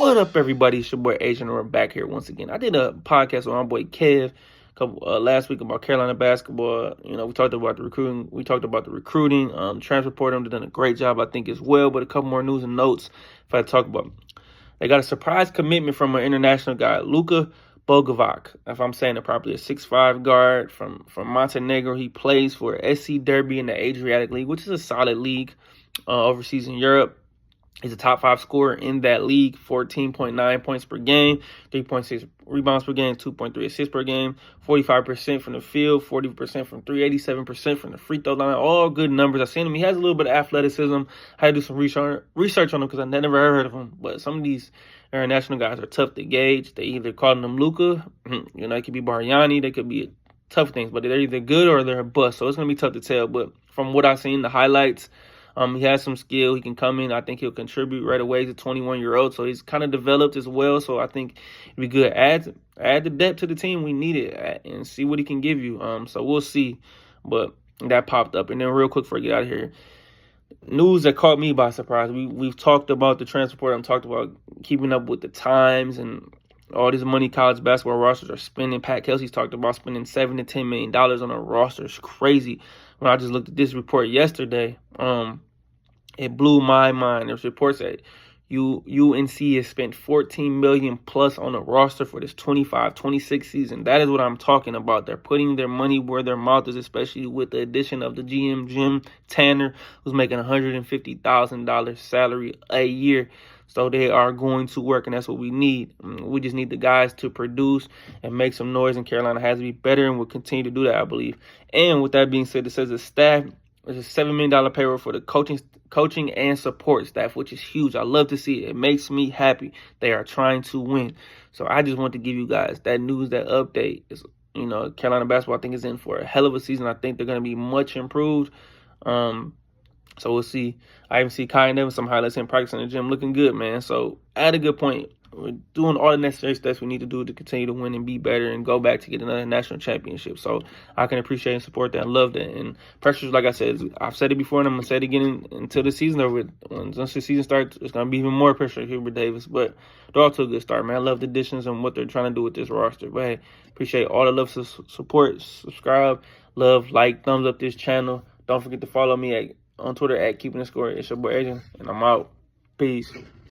What up, everybody? It's your boy Asian, and we're back here once again. I did a podcast with my boy Kev last week about Carolina basketball. You know, we talked about the recruiting. Transfer portal. They've done a great job, I think, as well. But a couple more news and notes if I talk about. They got a surprise commitment from an international guy, Luka Bogovac, if I'm saying it properly, a 6'5" guard from Montenegro. He plays for SC Derby in the Adriatic League, which is a solid league overseas in Europe. He's a top 5 scorer in that league, 14.9 points per game, 3.6 rebounds per game, 2.3 assists per game, 45% from the field, 40% from 3, 87% from the free throw line. All good numbers. I've seen him. He has a little bit of athleticism. I had to do some research on him because I never heard of him. But some of these international guys are tough to gauge. They either calling them Luka, you know, it could be Bargnani, they could be tough things, but they're either good or they're a bust. So it's going to be tough to tell. But from what I've seen, the highlights, he has some skill. He can come in. I think he'll contribute right away. He's a 21-year-old, so he's kind of developed as well. So I think it'd be good. Add the depth to the team. We need it and see what he can give you. So we'll see. But that popped up. And then real quick before I get out of here, news that caught me by surprise. We've talked about the transfer portal. I've talked about keeping up with the times and all this money college basketball rosters are spending. Pat Kelsey's talked about spending $7 to $10 million on a roster. It's crazy. When I just looked at this report yesterday, it blew my mind. There's reports that UNC has spent $14 million plus on a roster for this 25-26 season. That is what I'm talking about. They're putting their money where their mouth is, especially with the addition of the GM, Jim Tanner, who's making $150,000 salary a year. So they are going to work, and that's what we need. We just need the guys to produce and make some noise, and Carolina has to be better and will continue to do that, I believe. And with that being said, it says the staff, there's a $7 million payroll for the coaching and support staff, which is huge. I love to see it. It makes me happy. They are trying to win. So I just want to give you guys that news, that update. You know, Carolina basketball, I think, is in for a hell of a season. I think they're going to be much improved. So we'll see. I even see Kai Nevin some highlights in practice in the gym looking good, man. So at a good point. We're doing all the necessary steps we need to do to continue to win and be better and go back to get another national championship. So I can appreciate and support that. I love that. And pressure, like I said, I've said it before and I'm going to say it again until the season over. Once the season starts, it's going to be even more pressure on Hubert Davis. But they're all to a good start, man. I love the additions and what they're trying to do with this roster. But hey, appreciate all the love, support, subscribe, love, like, thumbs up this channel. Don't forget to follow me on Twitter at Keeping the Score. It's your boy Adrian, and I'm out. Peace.